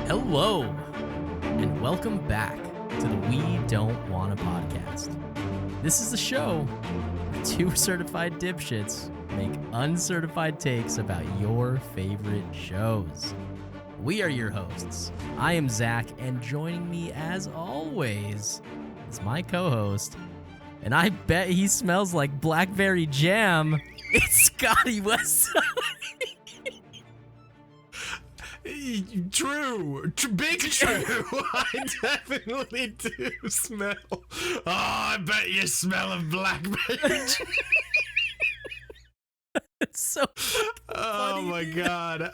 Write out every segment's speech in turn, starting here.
Hello, and welcome back to the We Don't Wanna podcast. This is the show where two certified dipshits make uncertified takes about your favorite shows. We are your hosts. I am Zach, and joining me as always is my co-host, and I bet he smells like blackberry jam. It's Scotty West. True, big true. I definitely do smell. Oh, I bet you smell of blackberry. It's so Oh funny, my dude. god.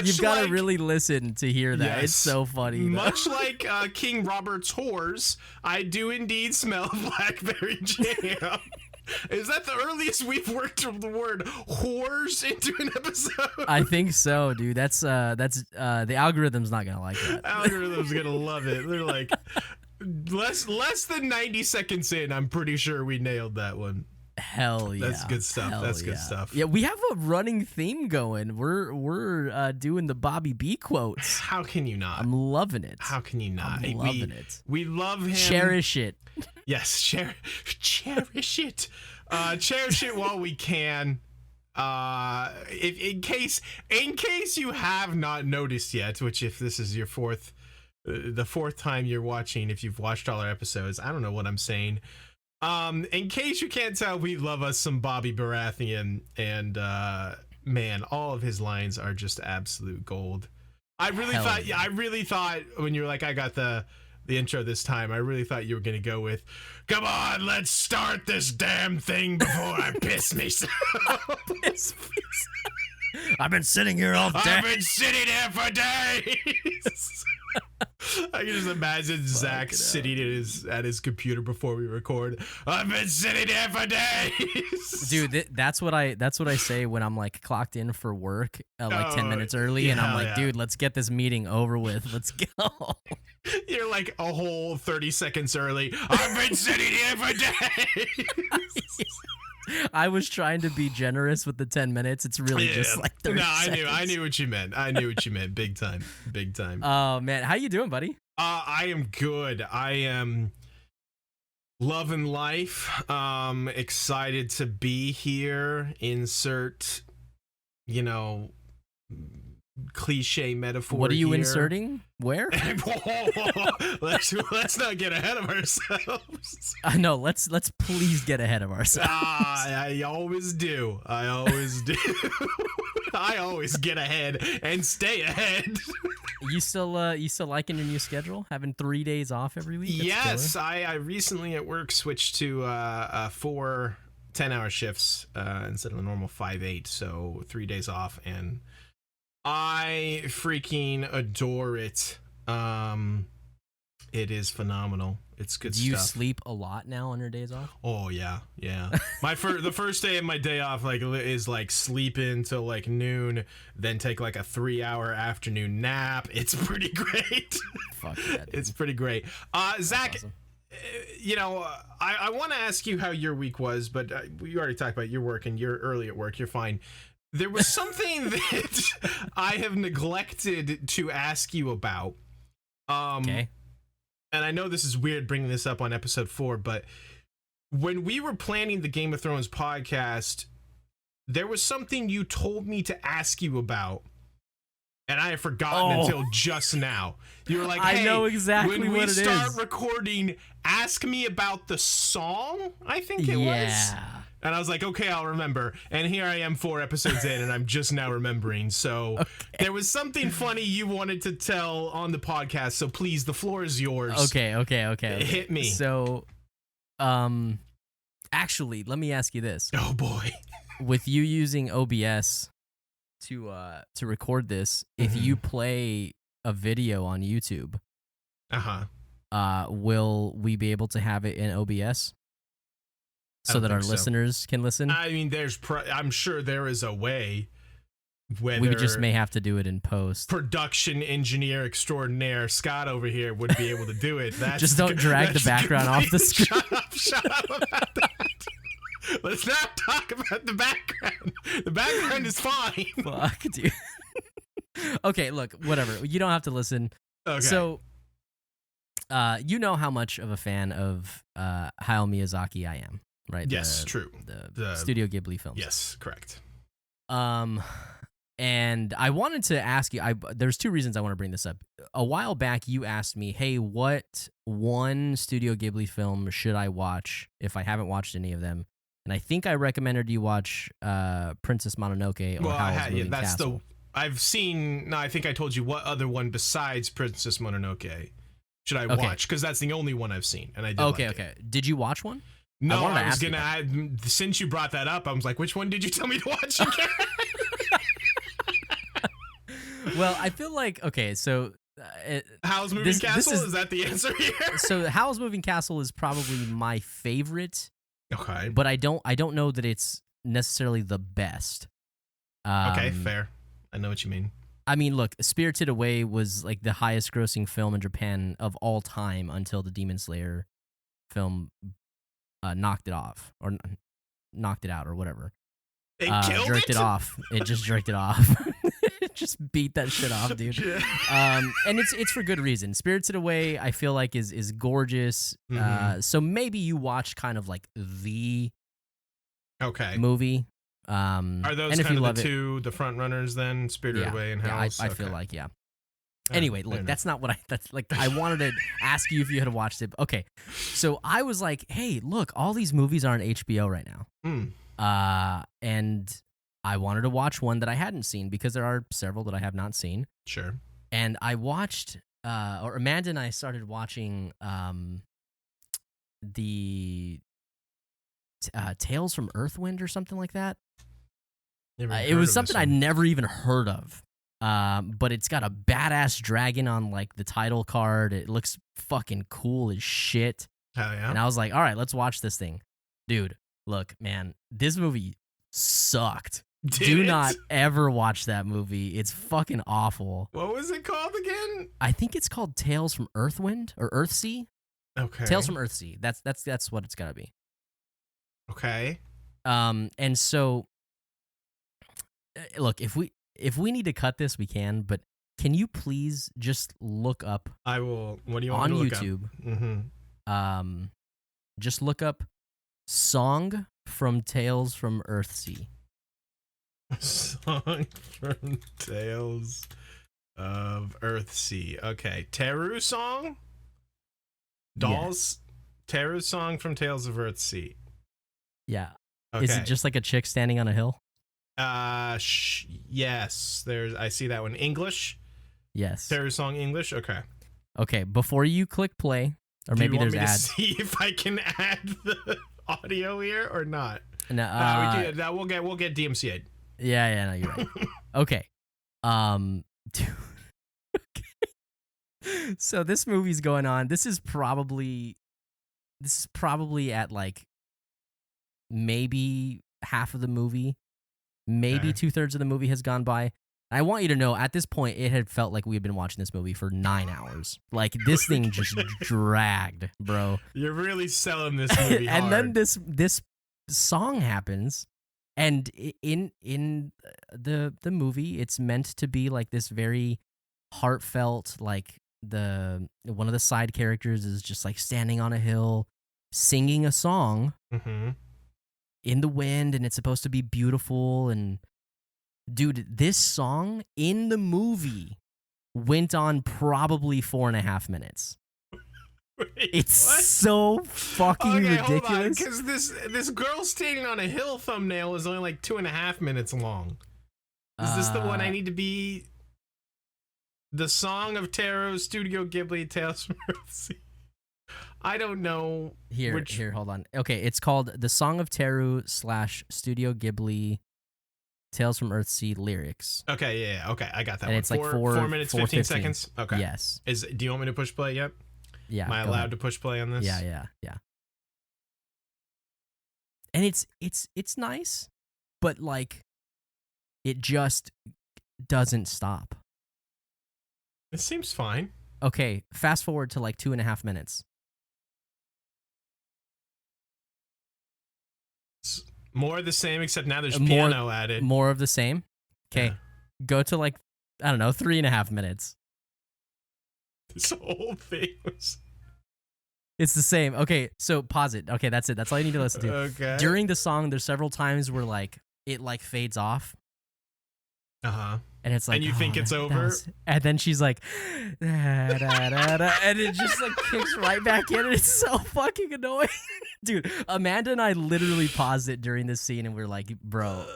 You've got to really listen to hear that. Yes. It's so funny. Though. Much like King Robert's whores, I do indeed smell blackberry jam. Is that the earliest we've worked the word whores into an episode? I think so, dude. That's the algorithm's not gonna like that. Algorithm's gonna love it. They're like less than 90 seconds in, I'm pretty sure we nailed that one. Hell yeah. That's good stuff. Hell That's yeah. good stuff. Yeah, we have a running theme going. We're doing the Bobby B quotes. How can you not? I'm loving it. How can you not? I'm loving it. We love him. Cherish it. Yes, cherish it. Cherish it while we can. In case you have not noticed yet, which if this is your the fourth time you're watching, if you've watched all our episodes, I don't know what I'm saying. In case you can't tell, we love us some Bobby Baratheon, and man, all of his lines are just absolute gold. I really thought when you were like, I got the intro this time, I really thought you were gonna go with, come on, let's start this damn thing before I piss myself. I've been sitting here all day. I've been sitting here for days. I can just imagine Zach sitting at his computer before we record. I've been sitting here for days. Dude, that's what I say when I'm like clocked in for work like 10 minutes early, and I'm like, dude, let's get this meeting over with. Let's go. You're like a whole 30 seconds early. I've been sitting here for days. I was trying to be generous with the 10 minutes. It's really just like 30 seconds. I knew what you meant. I knew what you meant. Big time. Big time. Oh, man. How you doing, buddy? I am good. I am loving life. Excited to be here. Insert, cliche metaphor. What are you here. Inserting? Where? Let's not get ahead of ourselves. No, let's please get ahead of ourselves. I always do. I always get ahead and stay ahead. You still liking your new schedule? Having 3 days off every week? That's yes, killer. I recently at work switched to 4 10-hour shifts instead of the normal 5-8, so 3 days off, and I freaking adore it. It is phenomenal. It's good stuff. Do you sleep a lot now on your days off? Oh yeah. The first day of my day off is like sleep until like noon, then take like a 3-hour afternoon nap. It's pretty great. Fuck yeah, dude. It's pretty great. Zach, awesome. I want to ask you how your week was, but we already talked about your work, and you're early at work. You're fine. There was something that I have neglected to ask you about. Okay. And I know this is weird bringing this up on episode 4, but when we were planning the Game of Thrones podcast, there was something you told me to ask you about, and I had forgotten until just now. You were like, hey, I know exactly when what it we start is. recording, ask me about the song, I think it was. And I was like, okay, I'll remember. And here I am 4 episodes in, and I'm just now remembering. So there was something funny you wanted to tell on the podcast. So please, the floor is yours. Okay. Hit me. So, actually, let me ask you this. Oh, boy. With you using OBS to record this, if you play a video on YouTube, will we be able to have it in OBS? So that our listeners can listen? I mean, I'm sure there is a way. We just may have to do it in post. Production engineer extraordinaire Scott over here would be able to do it. Just don't drag the background off the screen. Shut up about that. Let's not talk about the background. The background is fine. Fuck, dude. Okay, look, whatever. You don't have to listen. Okay. So, you know how much of a fan of Hayao Miyazaki I am, right? Yes, true. The Studio Ghibli films. Yes, correct. And I wanted to ask you, there's two reasons I want to bring this up. A while back, you asked me, hey, what one Studio Ghibli film should I watch if I haven't watched any of them? And I think I recommended you watch Princess Mononoke or Howl's Moving Castle. I've seen, no, I think I told you what other one besides Princess Mononoke should I watch, because that's the only one I've seen, and I did like it. Did you watch one? No, I was gonna, since you brought that up, I was like, which one did you tell me to watch again? Well, I feel like, okay, so... Howl's Moving Castle? Is that the answer here? So Howl's Moving Castle is probably my favorite. Okay. But I don't know that it's necessarily the best. Okay, fair. I know what you mean. I mean, look, Spirited Away was like the highest grossing film in Japan of all time until the Demon Slayer film knocked it off, or knocked it out, or whatever. It killed jerked it off. It just jerked it off. It just beat that shit off, dude. And it's for good reason. Spirited Away, I feel like is gorgeous. So maybe you watch kind of like the movie. Are those kind of the front runners then? Spirited Away and Howl's? I feel like Anyway, look, that's not what I wanted to ask you if you had watched it. Okay, so I was like, hey, look, all these movies are on HBO right now. And I wanted to watch one that I hadn't seen because there are several that I have not seen. Sure. And I watched, or Amanda and I started watching the Tales from Earthwind or something like that. It was something I'd never even heard of. But it's got a badass dragon on like the title card. It looks fucking cool as shit. Hell yeah. And I was like, all right, let's watch this thing. Dude, look, man, this movie sucked. Do not ever watch that movie. It's fucking awful. What was it called again? I think it's called Tales from Earthwind or Earthsea. Okay. Tales from Earthsea. That's what it's gotta be. Okay. And so, look, if we need to cut this, we can. But can you please just look up? I will. What do you want on me to look YouTube? Up? Mm-hmm. Just look up "Song from Tales from Earthsea." Song from Tales of Earthsea. Okay, Teru song. Dolls. Yeah. Teru song from Tales of Earthsea. Yeah. Okay. Is it just like a chick standing on a hill? Yes. I see that one. English. Yes. Teru song English. Okay. Okay. Before you click play, or maybe there's ads. To see if I can add the audio here or not. No. We do. We'll get DMCA'd. Yeah. No, you're right. Okay. So this movie's going on. This is probably at like maybe half of the movie. Maybe 2/3 of the movie has gone by. I want you to know, at this point, it had felt like we had been watching this movie for 9 hours. Like, this thing just dragged, bro. You're really selling this movie and hard. then this song happens, and in the movie, it's meant to be like this very heartfelt, like one of the side characters is just like standing on a hill, singing a song. Mm-hmm. In the wind, and it's supposed to be beautiful. And dude, this song in the movie went on probably 4.5 minutes. Wait, it's what? So fucking ridiculous. Hold on, because this girl standing on a hill thumbnail is only like 2.5 minutes long. Is this the one I need to be? The Song of Teru, Studio Ghibli, Tales from Earthsea. I don't know. Here, hold on. Okay, it's called The Song of Teru / Studio Ghibli Tales from Earthsea lyrics. Okay, yeah, okay, I got that. And one. It's like 4 minutes, 15 seconds. Okay. Yes. Do you want me to push play yet? Yeah. Am I allowed to push play on this? Yeah. And it's nice, but like, it just doesn't stop. It seems fine. Okay, fast forward to like 2.5 minutes. More of the same, except now there's piano added. More of the same. Okay, Go to like I don't know, 3.5 minutes. This whole thing was... It's the same. Okay, so pause it. Okay, that's it. That's all you need to listen to. Okay. During the song, there's several times where like it like fades off. Uh-huh. And it's like, and you think it's over? And then she's like, da, da, da, da, and it just like kicks right back in, and it's so fucking annoying. Dude, Amanda and I literally paused it during this scene, and we are like, bro,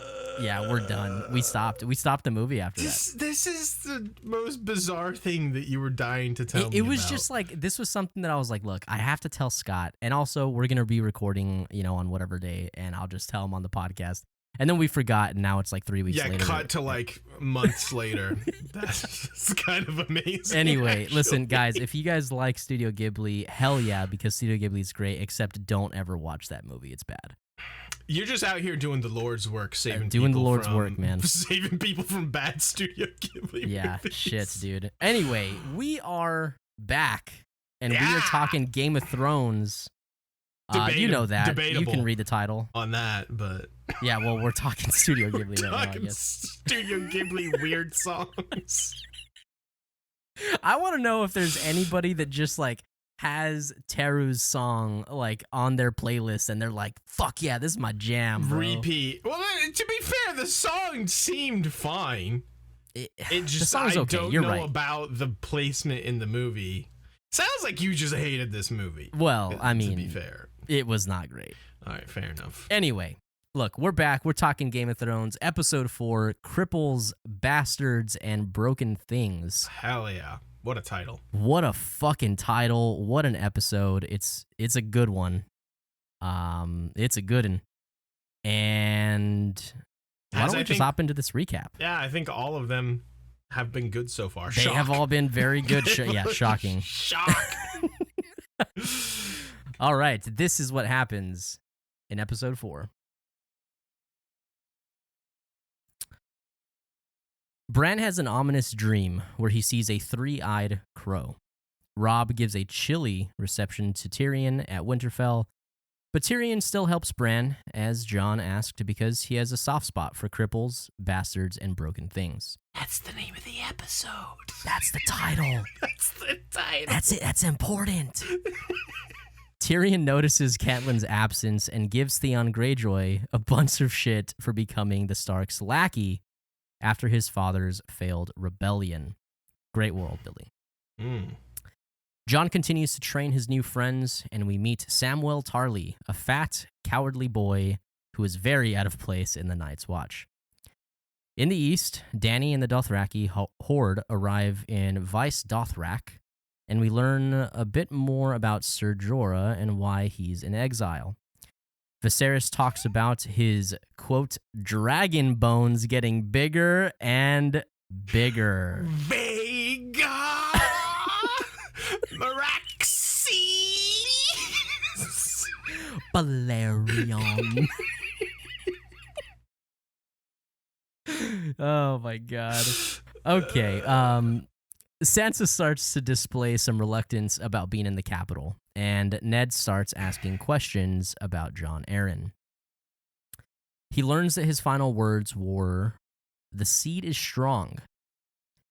yeah, we're done. We stopped the movie after that. This is the most bizarre thing that you were dying to tell me It was about. just like, this was something that I was like, look, I have to tell Scott, and also we're going to be recording, on whatever day, and I'll just tell him on the podcast. And then we forgot, and now it's like 3 weeks later. Yeah, cut to like months later. That's kind of amazing. Anyway, actually. Listen, guys, if you guys like Studio Ghibli, hell yeah, because Studio Ghibli is great, except don't ever watch that movie. It's bad. You're just out here doing the Lord's work, doing the Lord's work, man. Saving people from bad Studio Ghibli movies. Shit, dude. Anyway, we are back, and we are talking Game of Thrones. You know that. Debatable you can read the title on that, but yeah, well, we're talking Studio Ghibli right now, I guess. Studio Ghibli weird songs. I want to know if there's anybody that just like has Teru's song like on their playlist, and they're like, "Fuck yeah, this is my jam." Bro. Repeat. Well, to be fair, the song seemed fine. It just the song's okay. I don't You're know right. about the placement in the movie. Sounds like you just hated this movie. Well, I mean, to be fair, it was not great. All right, fair enough. Anyway, look, we're back. We're talking Game of Thrones, episode 4, Cripples, Bastards, and Broken Things. Hell yeah. What a title. What a fucking title. What an episode. It's a good one. It's a good one. And why don't we just hop into this recap? Yeah, I think all of them have been good so far. They have all been very good. Shocking. Shock. All right, this is what happens in episode 4. Bran has an ominous dream where he sees a 3-eyed crow. Robb gives a chilly reception to Tyrion at Winterfell, but Tyrion still helps Bran, as Jon asked, because he has a soft spot for Cripples, Bastards, and Broken Things. That's the name of the episode. That's the title. That's the title. That's it. That's important. Tyrion notices Catelyn's absence and gives Theon Greyjoy a bunch of shit for becoming the Stark's lackey after his father's failed rebellion. Great world building. Jon continues to train his new friends, and we meet Samwell Tarly, a fat, cowardly boy who is very out of place in the Night's Watch. In the east, Dany and the Dothraki horde arrive in Vice Dothrak, and we learn a bit more about Ser Jorah and why he's in exile. Viserys talks about his, quote, dragon bones getting bigger and bigger. Vega! Meraxes! Balerion. Oh my god. Okay, Sansa starts to display some reluctance about being in the capital, and Ned starts asking questions about Jon Arryn. He learns that his final words were, "The seed is strong,"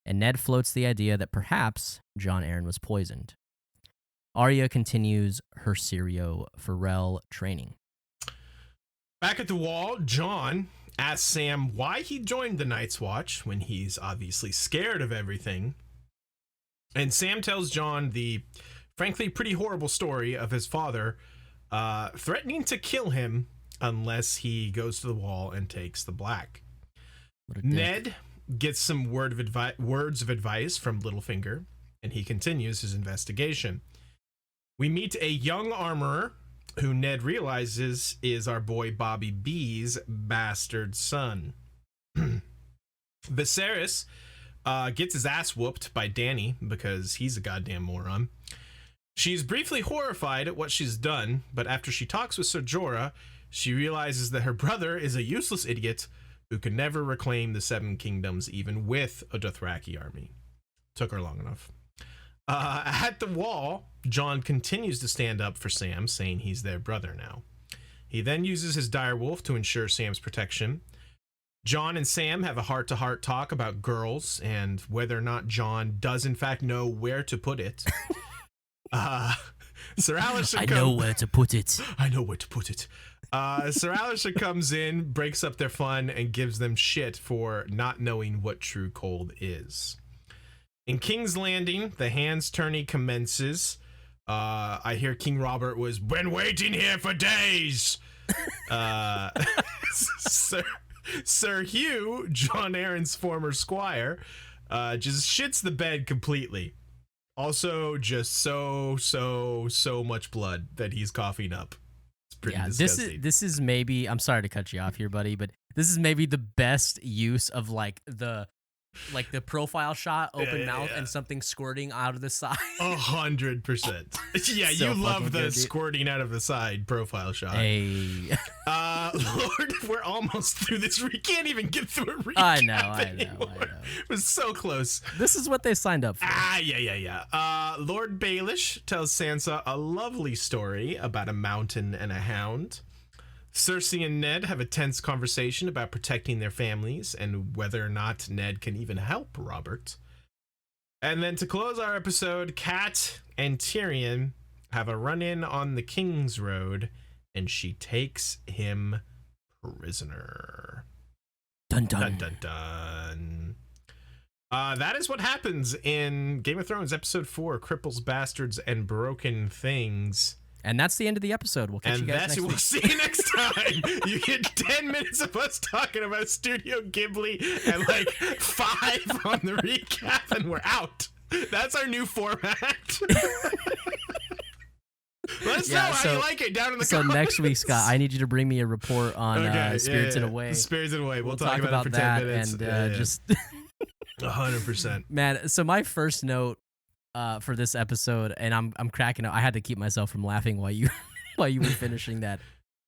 and Ned floats the idea that perhaps Jon Arryn was poisoned. Arya continues her Syrio Forel training. Back at the wall, Jon asks Sam why he joined the Night's Watch when he's obviously scared of everything. And Sam tells Jon the, frankly, pretty horrible story of his father threatening to kill him unless he goes to the wall and takes the black. Ned gets some words of advice from Littlefinger, and he continues his investigation. We meet a young armorer who Ned realizes is our boy Bobby B's bastard son. Viserys gets his ass whooped by Dany because he's a goddamn moron. She's briefly horrified at what she's done, but after she talks with Ser Jorah, she realizes that her brother is a useless idiot who could never reclaim the Seven Kingdoms even with a Dothraki army. Took her long enough. At the wall, Jon continues to stand up for Sam, saying he's their brother now. He then uses his direwolf to ensure Sam's protection. John and Sam have a heart-to-heart talk about girls and whether or not John does in fact know where to put it. Sir Alistair I know where to put it. I know where to put it. Sir Alistair comes in, breaks up their fun, and gives them shit for not knowing what true cold is. In King's Landing, the hands tourney commences. I hear King Robert was been waiting here for days. Sir Hugh, John Aaron's former squire, just shits the bed completely. Also, just so much blood that he's coughing up. It's pretty disgusting. This is maybe, I'm sorry to cut you off here, buddy, but this is maybe the best use of like the profile shot, open mouth, and something squirting out of the side. 100%. Yeah, so you love the squirting out of the side profile shot. Hey. Lord, we're almost through this. We can't even get through a recap. I know. It was so close. This is what they signed up for. Yeah. Lord Baelish tells Sansa a lovely story about a mountain and a hound. Cersei and Ned have a tense conversation about protecting their families and whether or not Ned can even help Robert. And then to close our episode, Kat and Tyrion have a run-in on the King's Road, and she takes him prisoner. Dun dun. Dun dun dun. That is what happens in Game of Thrones Episode 4, Cripples, Bastards, and Broken Things. And that's the end of the episode. We'll catch you guys next week. We'll see you next time. You get 10 minutes of us talking about Studio Ghibli and like 5 on the recap, and we're out. That's our new format. Let us know how you like it down in the comments. So next week, Scott, I need you to bring me a report on Spirited Away. Spirited Away. We'll talk about it for 10 minutes. And just 100%. Man, so my first note for this episode, and I'm cracking up. I had to keep myself from laughing while you were finishing that.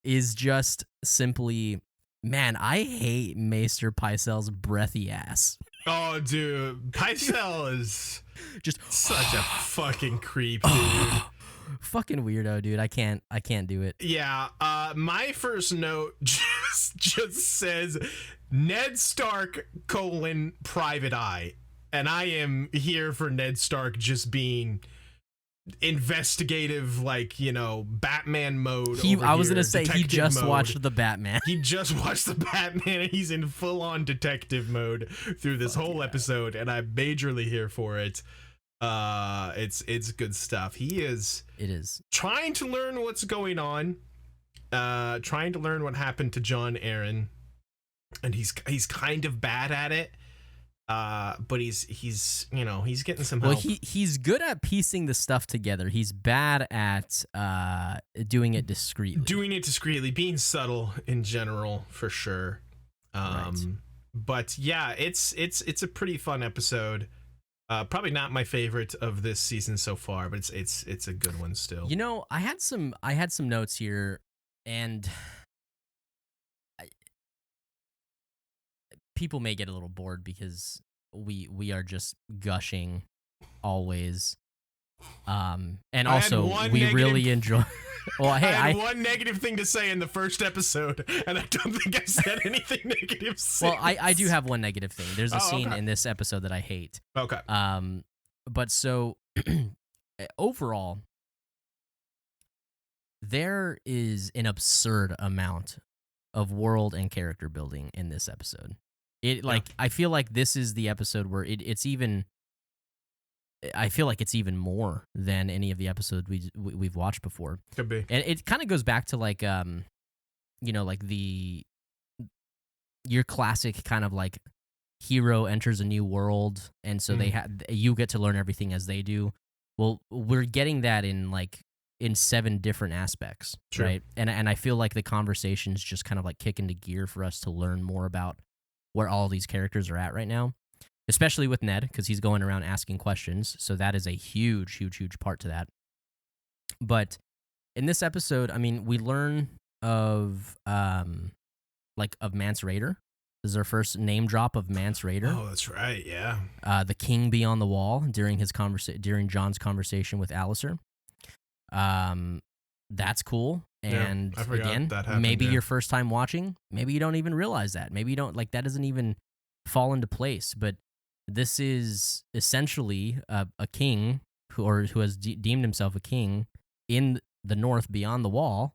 Is just simply, man, I hate Maester Pycelle's breathy ass. Oh, dude, Pycelle is just such a fucking creep, dude. Fucking weirdo, dude. I can't do it. Yeah. My first note just says Ned Stark : Private Eye. And I am here for Ned Stark just being investigative, like, Batman mode. I was going to say, he just watched the Batman. He just watched the Batman, and he's in full-on detective mode through this whole episode, and I'm majorly here for it. It's good stuff. It is trying to learn what's going on, trying to learn what happened to John Aaron, and he's kind of bad at it. But he's getting some help. Well, he's good at piecing the stuff together. He's bad at doing it discreetly. Being subtle in general, for sure. Right. But yeah, it's a pretty fun episode. Probably not my favorite of this season so far, but it's a good one still. I had some notes here, and people may get a little bored because we are just gushing always. And also we really enjoy. Well, hey, I had one negative thing to say in the first episode, and I don't think I've said anything negative since. Well, I do have one negative thing. There's a scene in this episode that I hate. Okay. But so overall, there is an absurd amount of world and character building in this episode. I feel like this is the episode where it's even. I feel like it's even more than any of the episodes we've watched before. Could be, and it kind of goes back to like your classic kind of like hero enters a new world, and so you get to learn everything as they do. Well, we're getting that in 7 different aspects, True. Right? And I feel like the conversation's just kind of like kick into gear for us to learn more about where all these characters are at right now, especially with Ned, because he's going around asking questions. So that is a huge, huge, huge part to that. But in this episode, I mean, we learn of Mance Rayder. This is our first name drop of Mance Rayder. Oh, that's right, yeah. The king beyond the wall during during Jon's conversation with Alistair. That's cool. And I forgot again, that happened, maybe yeah. your first time watching, maybe you don't even realize that. Maybe you don't, like, that doesn't even fall into place. But this is essentially a king who has deemed himself a king in the north beyond the wall,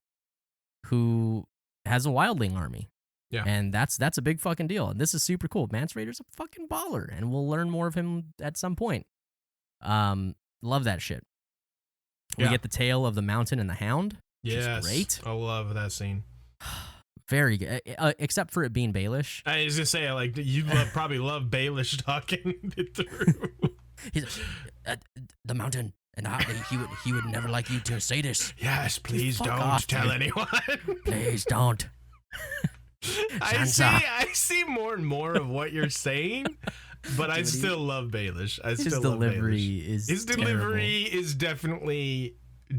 who has a wildling army. Yeah. And that's a big fucking deal. And this is super cool. Mance Rayder's a fucking baller, and we'll learn more of him at some point. Love that shit. We Yeah. get the tale of the mountain and the hound, which Yes. is great. I love that scene. Very good, except for it being Baelish. I was gonna say, like, you probably love Baelish talking it through. He's the mountain, and he would never like you to say this. Yes, please Fuck don't off, tell dude. anyone. Please don't. I see more and more of what you're saying, but I still love Baelish. His delivery is His delivery is definitely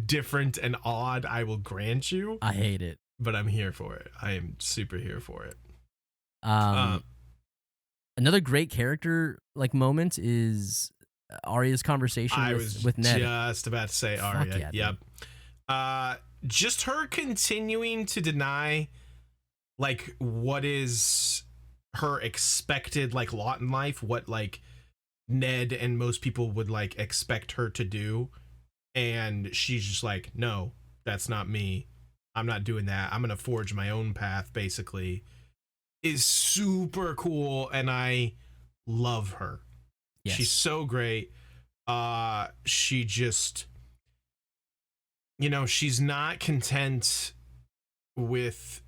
different and odd, I will grant you. I hate it. But I'm here for it. I am super here for it. Another great character like moment is Arya's conversation with Ned. Just about to say Arya. Yeah, yep. Just her continuing to deny, like, what is her expected, like, lot in life, what, like, Ned and most people would, like, expect her to do, and she's just like, no, that's not me. I'm not doing that. I'm gonna forge my own path, basically, is super cool, and I love her. Yes. She's so great. She just, she's not content with,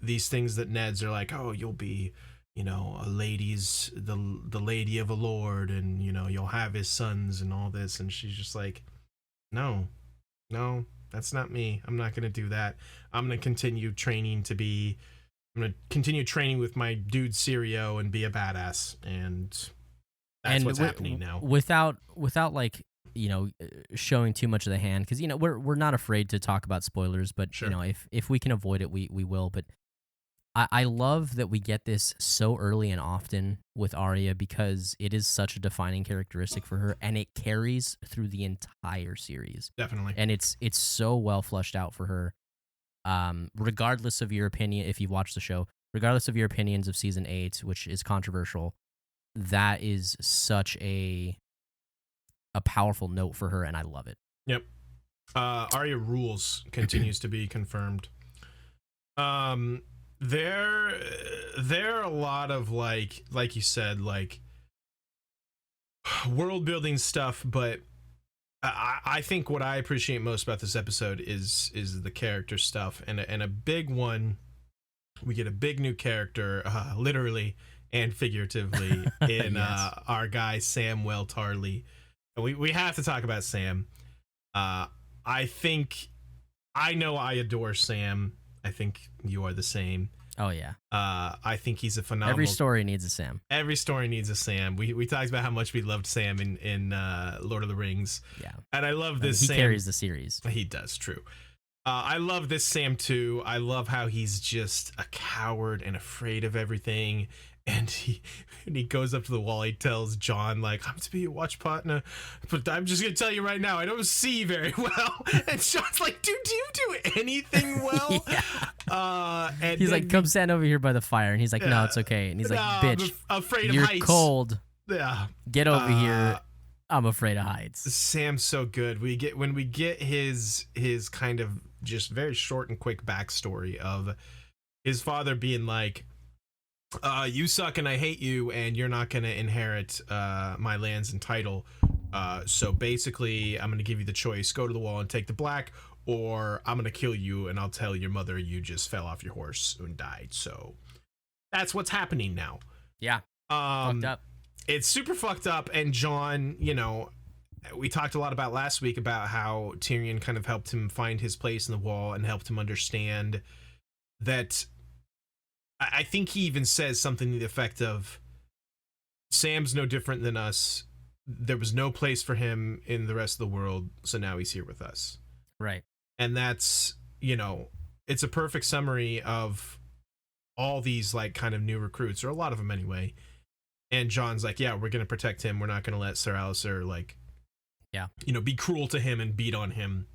these things that Ned's are like, oh, you'll be, a lady's, the lady of a lord, and, you'll have his sons and all this. And she's just like, no, that's not me. I'm not going to do that. I'm going to continue training with my dude Sirio and be a badass. And that's what's happening now. Without like, showing too much of the hand, because we're not afraid to talk about spoilers, but sure. If we can avoid it, we will. But I love that we get this so early and often with Arya, because it is such a defining characteristic for her, and it carries through the entire series. Definitely. And it's so well fleshed out for her. Regardless of your opinion, if you've watched the show, regardless of your opinions of season 8, which is controversial, that is such a powerful note for her, and I love it. Yep. Arya rules continues to be confirmed. There are a lot of like you said, like, world building stuff, but I think what I appreciate most about this episode is the character stuff, and a big one. We get a big new character, literally and figuratively, in yes. Our guy Samwell Tarly. We have to talk about Sam. I know I adore Sam. I think you are the same. Oh yeah. I think he's a phenomenal. Every story needs a Sam. Every story needs a Sam. We talked about how much we loved Sam in Lord of the Rings. Yeah. And I love this. He Sam. carries the series. He does. True. I love this Sam too. I love how he's just a coward and afraid of everything. And he goes up to the wall. He tells John, like, I'm to be your watch partner, but I'm just gonna tell you right now, I don't see very well. And John's like, dude, do you do anything well? Yeah. And he's like, come stand over here by the fire, and he's like, no, it's okay. And he's like, bitch, I'm afraid you're of heights. cold. Yeah, get over here. I'm afraid of heights. Sam's so good. When we get his kind of just very short and quick backstory of his father being like, you suck and I hate you, and you're not gonna inherit my lands and title. So basically, I'm gonna give you the choice: go to the wall and take the black, or I'm gonna kill you and I'll tell your mother you just fell off your horse and died. So that's what's happening now. Yeah. Fucked up. It's super fucked up. And John, we talked a lot about last week about how Tyrion kind of helped him find his place in the wall and helped him understand that. I think he even says something to the effect of, Sam's no different than us. There was no place for him in the rest of the world, so now he's here with us. Right. And that's, it's a perfect summary of all these, like, kind of new recruits, or a lot of them anyway. And John's like, yeah, we're going to protect him. We're not going to let Sir Alistair, like, be cruel to him and beat on him.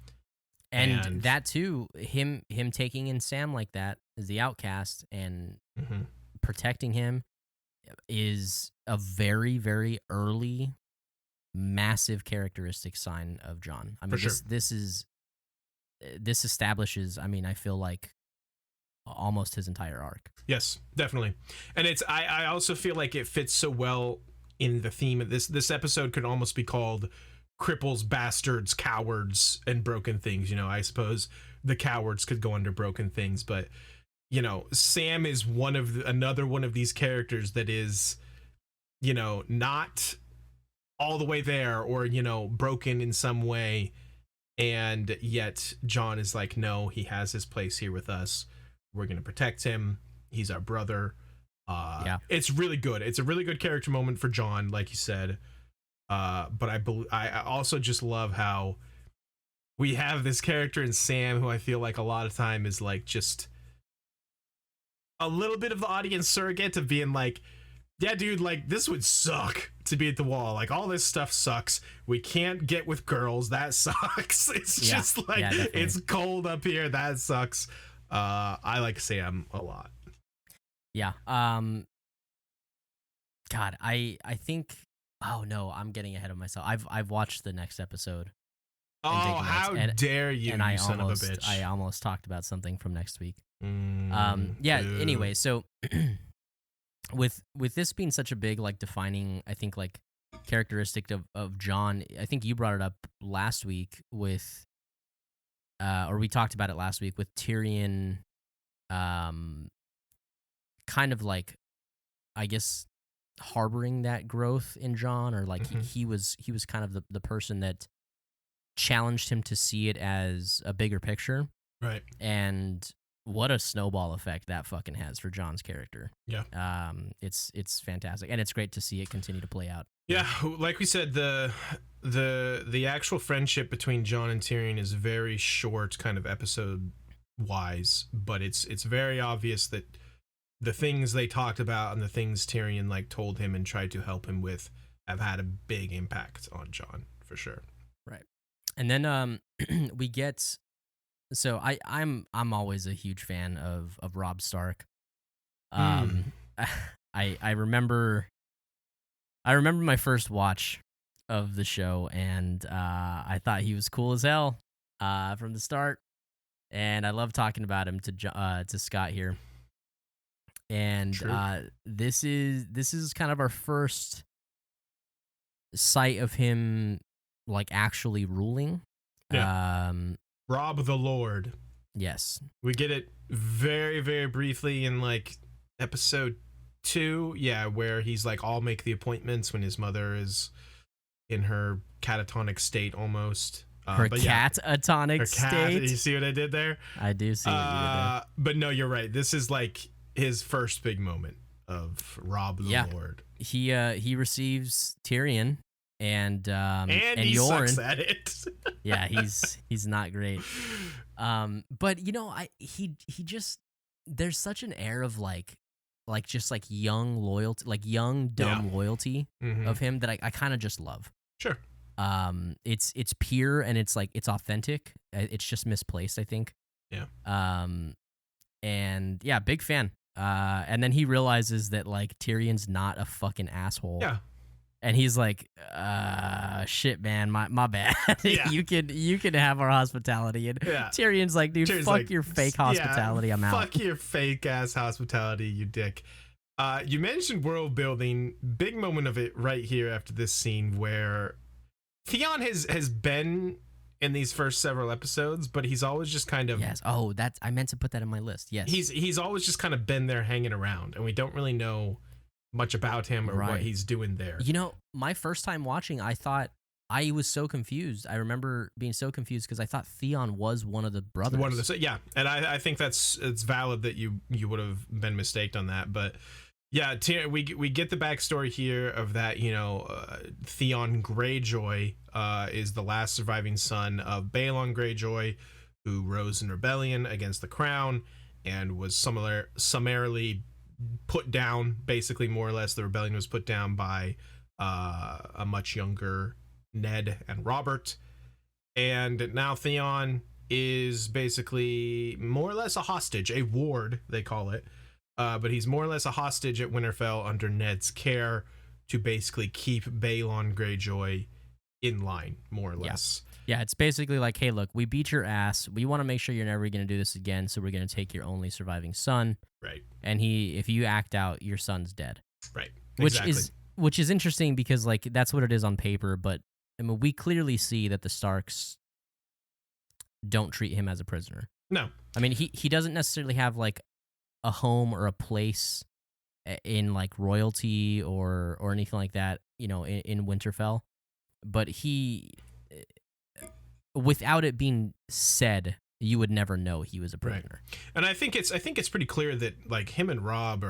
And that too, him taking in Sam like that as the outcast and protecting him is a very, very early, massive characteristic sign of Jon. I mean, this establishes, I mean, I feel like almost his entire arc. Yes, definitely. And I also feel like it fits so well in the theme of this episode. Could almost be called Cripples, Bastards, Cowards, and Broken Things. You know, I suppose the cowards could go under broken things, but you know, Sam is another one of these characters that is, you know, not all the way there, or, you know, broken in some way, and yet Jon is like, no, he has his place here with us. We're gonna protect him. He's our brother. It's really good. It's a really good character moment for Jon, like you said. But I also just love how we have this character in Sam who I feel like a lot of time is like just a little bit of the audience surrogate of being like, yeah, dude, like this would suck to be at the wall. Like all this stuff sucks. We can't get with girls. That sucks. It's just like, it's cold up here. That sucks. I like Sam a lot. Yeah. God, I think. Oh no, I'm getting ahead of myself. I've watched the next episode. Oh, how dare you! And you son of a bitch. I almost talked about something from next week. Yeah. Anyway, so with this being such a big like defining, I think like characteristic of Jon, I think you brought it up last week with, or we talked about it last week with Tyrion, kind of like, I guess, harboring that growth in Jon, or like he was kind of the person that challenged him to see it as a bigger picture, right? And what a snowball effect that fucking has for Jon's character. Yeah. It's fantastic, and it's great to see it continue to play out. Yeah, like we said, the actual friendship between Jon and Tyrion is very short, kind of episode wise, but it's very obvious that the things they talked about and the things Tyrion like told him and tried to help him with have had a big impact on Jon, for sure. Right. And then we get, so I'm always a huge fan of Robb Stark. I remember my first watch of the show, and I thought he was cool as hell from the start, and I love talking about him to Scott here. And this is kind of our first sight of him like actually ruling. Yeah. Robb the Lord. Yes. We get it very, very briefly in like episode 2, where he's like, I'll make the appointments when his mother is in her catatonic state almost. Her catatonic state. You see what I did there? I do see what you did there. But no, you're right. This is like his first big moment of Robb the Lord. He receives Tyrion and he Yoren. Sucks at it. Yeah, he's not great. But you know, he just, there's such an air of like just like young loyalty, like young dumb loyalty of him that I kind of just love. Sure. It's pure, and it's like it's authentic. It's just misplaced, I think. Yeah. And yeah, big fan. And then he realizes that like Tyrion's not a fucking asshole. Yeah. And he's like, shit, man, my bad. Yeah. you can have our hospitality. And Tyrion's like, dude, Tyrion's fuck like, your fake hospitality. I'm out. Fuck your fake ass hospitality, you dick. You mentioned world building. Big moment of it right here after this scene where Theon has been in these first several episodes, but he's always just kind of I meant to put that in my list. Yes, he's always just kind of been there hanging around, and we don't really know much about him or what he's doing there. You know, my first time watching, I thought I was so confused. I remember being so confused because I thought Theon was one of the brothers. And I think it's valid that you would have been mistaken on that, but. Yeah, we get the backstory here of that, you know, Theon Greyjoy is the last surviving son of Bailon Greyjoy, who rose in rebellion against the crown and was summarily put down, basically, more or less. The rebellion was put down by a much younger Ned and Robert. And now Theon is basically more or less a hostage, a ward, they call it. But he's more or less a hostage at Winterfell under Ned's care to basically keep Baelon Greyjoy in line, more or less. Yeah, it's basically like, hey, look, we beat your ass. We want to make sure you're never going to do this again, so we're going to take your only surviving son. Right. And if you act out, your son's dead. Right. Which is interesting because, like, that's what it is on paper, but I mean, we clearly see that the Starks don't treat him as a prisoner. No. I mean, he doesn't necessarily have, like, a home or a place in, like, royalty or anything like that, you know, in Winterfell. But without it being said, you would never know he was a prisoner. Right. And I think it's pretty clear that, like, him and Robb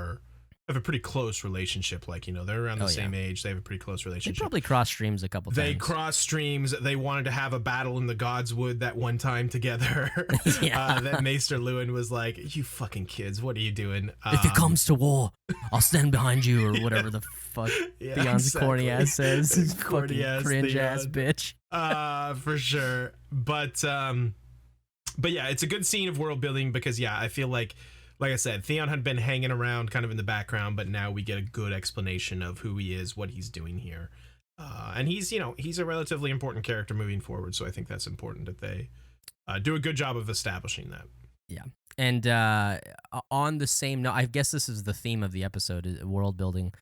have a pretty close relationship. Like, you know, they're around the same age. They have a pretty close relationship. They probably cross streams a couple times. They cross streams. They wanted to have a battle in the Godswood that one time together. That Maester Lewin was like, you fucking kids, what are you doing? If it comes to war, I'll stand behind you, or whatever the fuck Theon's corny ass says. Corny ass, cringe ass bitch. For sure. But yeah, it's a good scene of world building because, yeah, I feel like I said, Theon had been hanging around kind of in the background, but now we get a good explanation of who he is, what he's doing here. And he's a relatively important character moving forward, so I think that's important that they do a good job of establishing that. Yeah. And on the same note, I guess this is the theme of the episode, world building.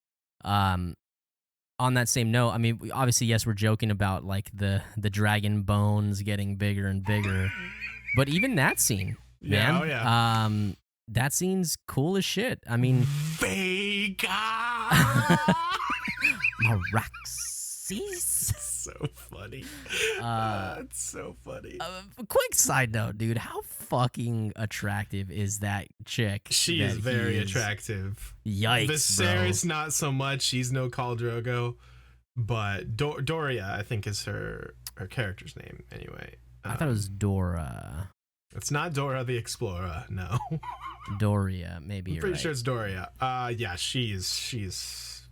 On that same note, I mean, obviously, yes, we're joking about, like, the dragon bones getting bigger and bigger, but even that scene, man. Yeah, oh yeah. That scene's cool as shit. I mean, Vega Meraxes. So funny. It's so funny. Quick side note, dude. How fucking attractive is that chick? She is very attractive. Yikes, Viserys, bro. not so much. She's no Khal Drogo. But Doria, I think, is her character's name. Anyway. I thought it was Dora. It's not Dora the Explorer, no. Doria, maybe. I'm pretty sure it's Doria. Yeah, she's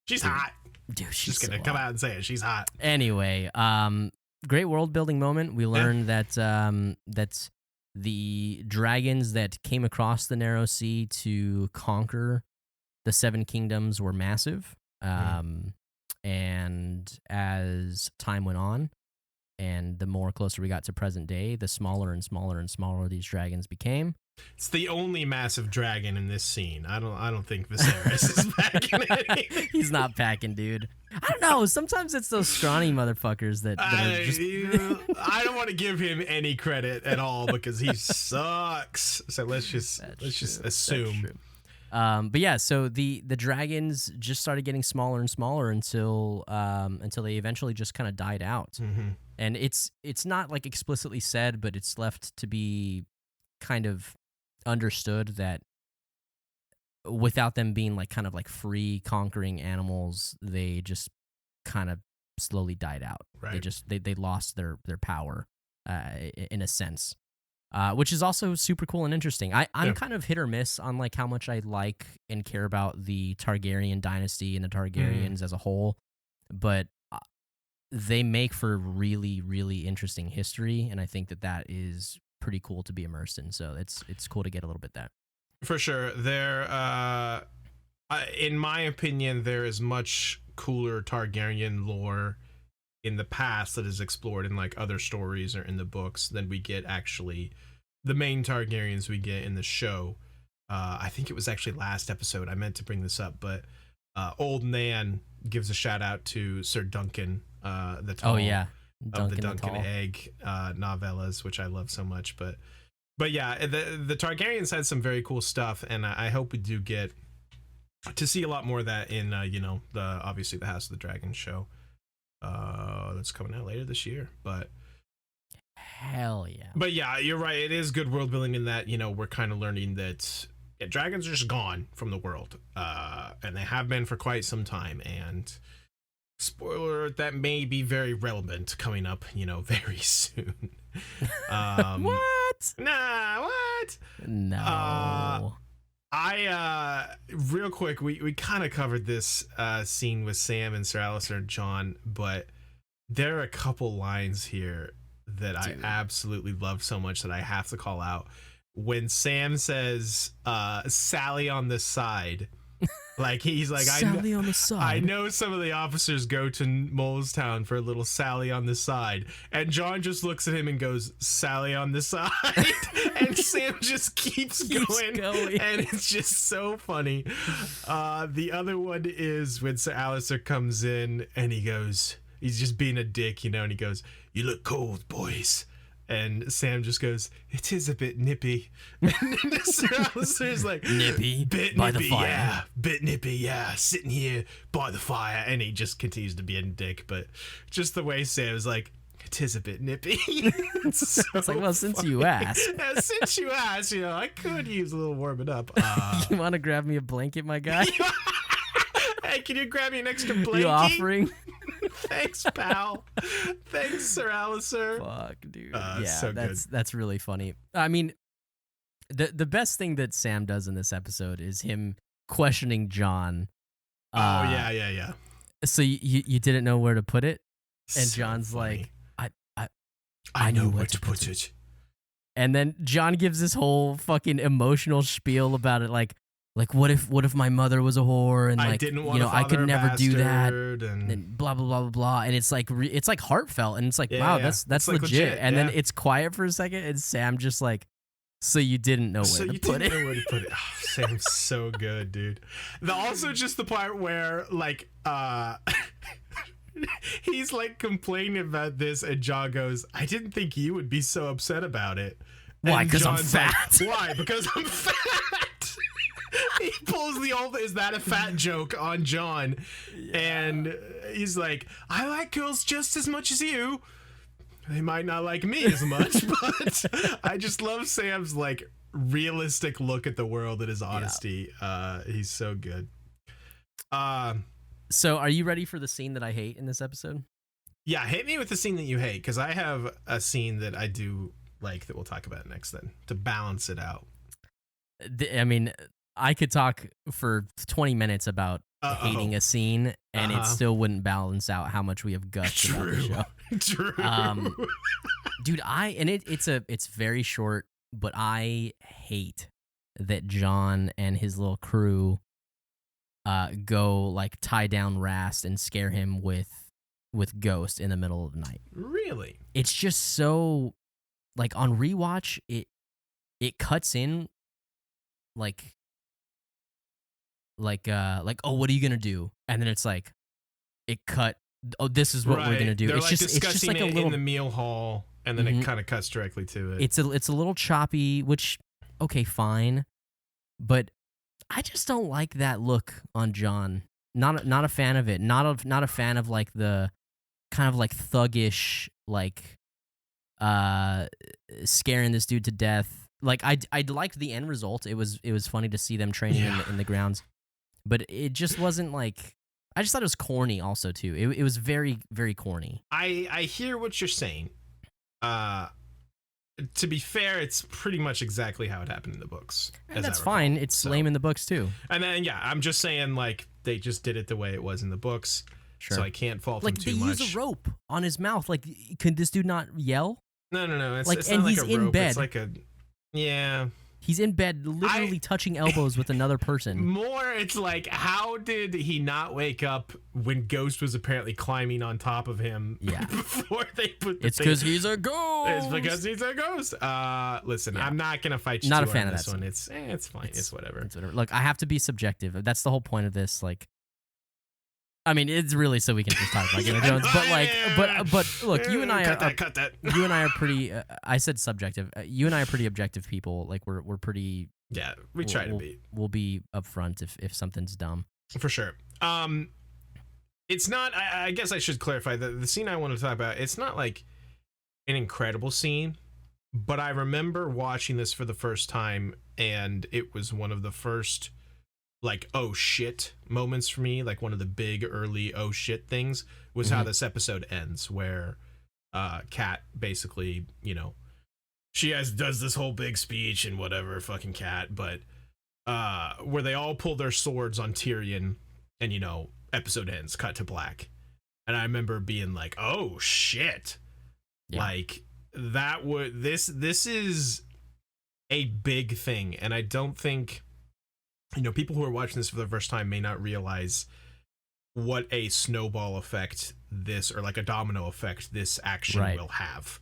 hot. Dude, she's just gonna come out and say it. She's hot. Anyway, great world building moment. We learned that the dragons that came across the Narrow Sea to conquer the Seven Kingdoms were massive. And as time went on, and the more closer we got to present day, the smaller and smaller and smaller these dragons became. It's the only massive dragon in this scene. I don't think Viserys is packing anything. He's not packing, dude. I don't know. Sometimes it's those scrawny motherfuckers that are just... I don't want to give him any credit at all because he sucks. So let's just assume. But yeah, so the dragons just started getting smaller and smaller until they eventually just kind of died out. Mm-hmm. And it's not like explicitly said, but it's left to be kind of understood that without them being like kind of like free conquering animals, they just kind of slowly died out. Right. They lost their power in a sense. Which is also super cool and interesting. I'm kind of hit or miss on like how much I like and care about the Targaryen dynasty and the Targaryens as a whole, but they make for really, really interesting history, and I think that is pretty cool to be immersed in. So it's cool to get a little bit that. For sure, in my opinion, there is much cooler Targaryen lore in the past that is explored in like other stories or in the books than we get actually the main Targaryens we get in the show. I think it was actually last episode I meant to bring this up, but Old Nan gives a shout out to Sir Duncan the Tall of the Duncan Egg novellas, which I love so much. But yeah, the Targaryens had some very cool stuff, and I hope we do get to see a lot more of that in obviously the House of the Dragon show. That's coming out later this year, but hell yeah. But yeah, you're right. It is good world building in that, we're kind of learning that dragons are just gone from the world, and they have been for quite some time. And spoiler alert, that may be very relevant coming up, very soon. What? Nah, what? No. Real quick, we kind of covered this scene with Sam and Sir Alistair and John, but there are a couple lines here that I absolutely love so much that I have to call out. When Sam says Sally on the side, like he's like, Sally on the side. I know some of the officers go to Molestown for a little Sally on the side, and John just looks at him and goes, Sally on the side, and Sam just keeps going, and it's just so funny. The other one is when Sir Alistair comes in and he goes, he's just being a dick, you know, and he goes, you look cold, boys. And Sam just goes, it is a bit nippy. And then Sir Alistair's like, nippy, bit by nippy, the fire. yeah, bit nippy, yeah, sitting here by the fire. And he just continues to be a dick. But just the way Sam's like, it is a bit nippy. It's like, well, since you asked. Yeah, since you asked, you know, I could use a little warming up. You want to grab me a blanket, my guy? Hey, can you grab me an extra blanket? You offering? Thanks, pal. Thanks, Sir Alistair. Fuck, dude. Yeah, so that's really funny. I mean, the best thing that Sam does in this episode is him questioning John. Yeah. So you didn't know where to put it, and So John's funny. like, I know where to put it. And then John gives this whole fucking emotional spiel about it, like what if my mother was a whore and I like didn't want you know I could never do that and blah blah blah blah blah, and it's like heartfelt, and it's like wow, that's It's like legit. And then yeah. it's quiet for a second, and Sam just like, so you didn't know where to put it. Know where to put it. Oh, Sam's so good, dude. Also just the part where like he's like complaining about this, and John goes, I didn't think you would be so upset about it. Why? And Because I'm John's fat. Like, why? Because I'm fat. He pulls the old "is that a fat" joke on John, and he's like, I like girls just as much as you. They might not like me as much, but I just love Sam's like realistic look at the world and his honesty. He's so good. So are you ready for the scene that I hate in this episode? Yeah, hit me with the scene that you hate, because I have a scene that I do like that we'll talk about next then, to balance it out. I mean, I could talk for 20 minutes about hating a scene, and it still wouldn't balance out how much we have guts about the show. True. Dude, it's very short, but I hate that John and his little crew go like tie down Rast and scare him with Ghost in the middle of the night. Really? It's just so like on rewatch it cuts in like oh, what are you gonna do? And then it's like it cut, oh, this is what we're gonna do. They're It's like just discussing like a it little in the meal hall, and then it kind of cuts directly to it. it's a little choppy, which okay, fine, but I just don't like that look on John. Not a fan of it. Not a fan of like the kind of like thuggish like scaring this dude to death. Like I liked the end result. It was funny to see them training in the grounds, but it just wasn't like, I just thought it was corny also too. It was very, very corny. I hear what you're saying. To be fair, it's pretty much exactly how it happened in the books. And that's fine. It's lame in the books too. And then I'm just saying like they just did it the way it was in the books. Sure. So I can't fault like them too much. Like they use a rope on his mouth. Like, could this dude not yell? No. It's, like, it's and not he's like a in rope. bed. It's like a He's in bed, literally touching elbows with another person. More, it's like, how did he not wake up when Ghost was apparently climbing on top of him? Yeah. Before they put the It's because he's a ghost. It's because he's a ghost. Listen, I'm not gonna fight you. Not too a fan on of this that one. It's fine. It's whatever. Look, I have to be subjective. That's the whole point of this. Like, I mean, it's really so we can just talk about Game of Thrones. But like, but look, you and I cut that. You and I are pretty. I said subjective. You and I are pretty objective people. Like, we're pretty. Yeah, we try to be. We'll be upfront if something's dumb. For sure. It's not. I guess I should clarify the scene I want to talk about. It's not like an incredible scene, but I remember watching this for the first time, and it was one of the first like oh shit moments for me. Like one of the big early oh shit things was how this episode ends, where Kat basically, you know, she does this whole big speech and whatever, fucking Kat, but where they all pull their swords on Tyrion, and you know, episode ends, cut to black. And I remember being like, oh shit. Yeah. Like this is a big thing, and I don't think, people who are watching this for the first time may not realize what a snowball effect this, or like a domino effect, this action will have.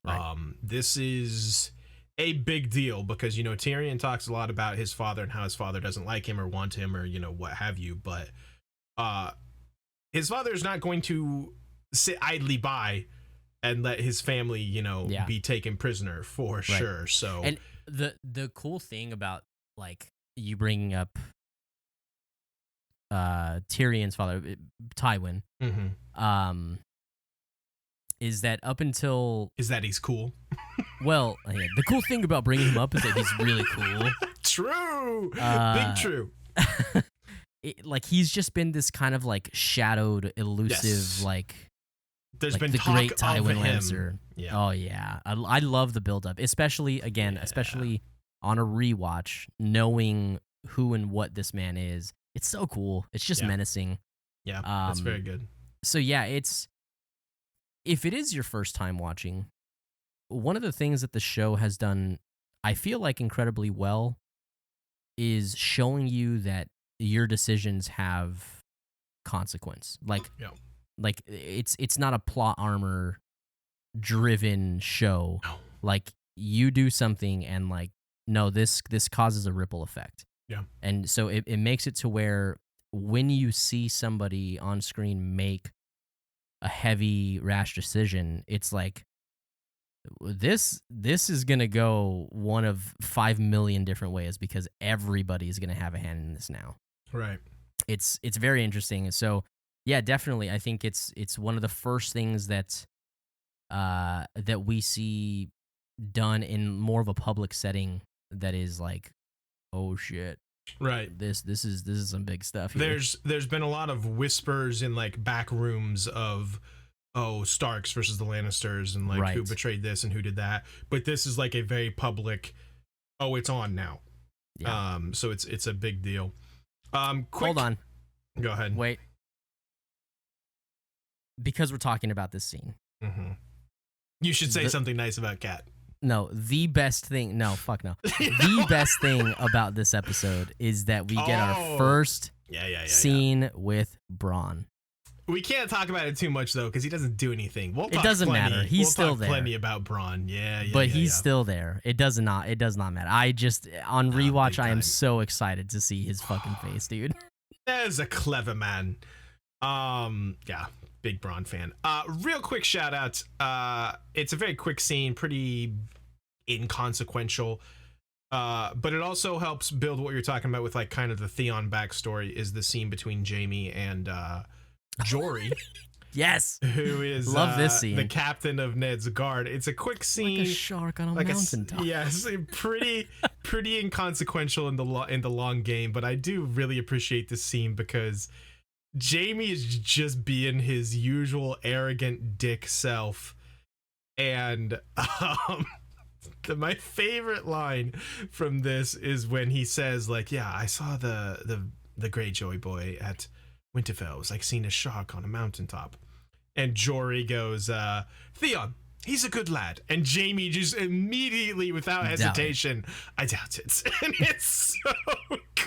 Right. This is a big deal because, Tyrion talks a lot about his father and how his father doesn't like him or want him or, what have you. But his father is not going to sit idly by and let his family, be taken prisoner for sure. So, and the cool thing about like you bringing up Tyrion's father, Tywin, is that up until he's cool. Well, the cool thing about bringing him up is that he's really cool. True, big true. He's just been this kind of like shadowed, elusive, There's been the talk great Tywin of Lannister. Him. Yeah. Oh yeah, I love the build up, especially on a rewatch, knowing who and what this man is. It's so cool. It's just menacing. Yeah, that's very good. So yeah, if it is your first time watching, one of the things that the show has done, I feel like incredibly well, is showing you that your decisions have consequence. Like it's not a plot armor driven show. No. Like you do something and no, this causes a ripple effect. Yeah. And so it makes it to where when you see somebody on screen make a heavy, rash decision, it's like, this is going to go one of 5 million different ways because everybody is going to have a hand in this now. Right. It's very interesting. So, yeah, definitely. I think it's one of the first things that we see done in more of a public setting that is like, oh shit. Right. This is some big stuff here. There's been a lot of whispers in back rooms of Starks versus the Lannisters and who betrayed this and who did that. But this is a very public, it's on now. Yeah. So it's a big deal. Hold on. Go ahead. Wait. Because we're talking about this scene. Mm-hmm. You should say something nice about Kat. No, the best thing. No, fuck no. The best thing about this episode is that we get our first scene with Bronn. We can't talk about it too much though, because he doesn't do anything. It doesn't matter. He's still there. Plenty about Bronn. But he's still there. It does not matter. I just on rewatch, I am so excited to see his fucking face, dude. There's a clever man. Big Bronn fan. Real quick shout out. It's a very quick scene, pretty inconsequential. But it also helps build what you're talking about with kind of the Theon backstory, is the scene between Jaime and Jory. Yes. Who is love this scene. The captain of Ned's guard. It's a quick scene. Like a shark on a mountaintop. Yes, pretty inconsequential in the long game, but I do really appreciate this scene because Jaime is just being his usual arrogant dick self. And my favorite line from this is when he says I saw the Greyjoy boy at Winterfell. It was like seeing a shark on a mountaintop. And Jory goes, Theon, he's a good lad. And Jaime just immediately, without hesitation, I doubt it. And it's so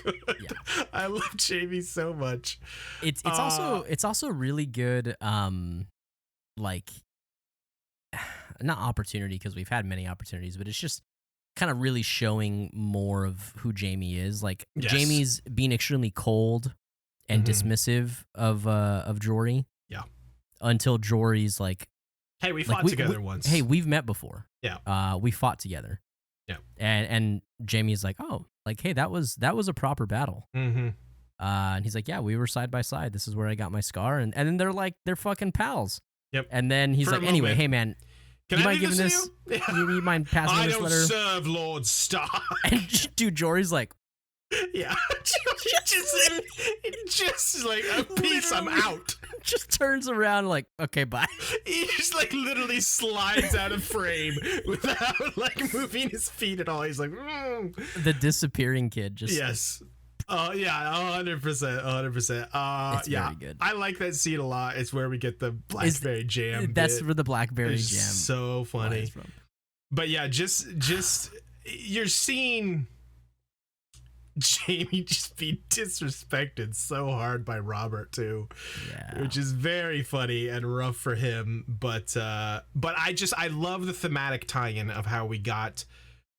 good. Yeah. I love Jaime so much. It's also really good, not opportunity, because we've had many opportunities, but it's just kind of really showing more of who Jaime is. Jaime's being extremely cold and dismissive of Jory. Yeah. Until Jory's hey, we fought together once. Hey, we've met before. Yeah. We fought together. Yeah. And Jaime's hey, that was a proper battle. Mm-hmm. And he's yeah, we were side by side. This is where I got my scar. And then they're fucking pals. Yep. And then he's anyway, hey man, you mind giving this? You mind passing this letter? I don't serve Lord Stark. And dude, Jory's yeah, just a piece. I'm out. Just turns around okay, bye. He just literally slides out of frame without moving his feet at all. He's The disappearing kid just Yeah, 100%, 100%. It's Yeah, very good. I like that scene a lot. It's where we get the blackberry jam. That's bit. where the blackberry It's jam. so funny. lies from. But yeah, just you're seeing Jamie just be disrespected so hard by Robert too, which is very funny and rough for him. But I love the thematic tie-in of how we got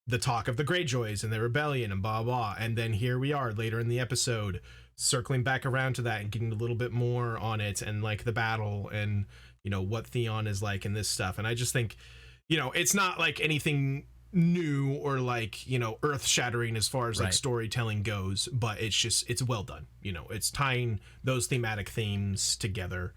the talk of the Greyjoys and the rebellion and blah blah, and then here we are later in the episode circling back around to that and getting a little bit more on it and like the battle and what Theon is like and this stuff. And I just think it's not like anything new or like earth-shattering as far as like storytelling goes, but it's well done. It's tying those thematic themes together.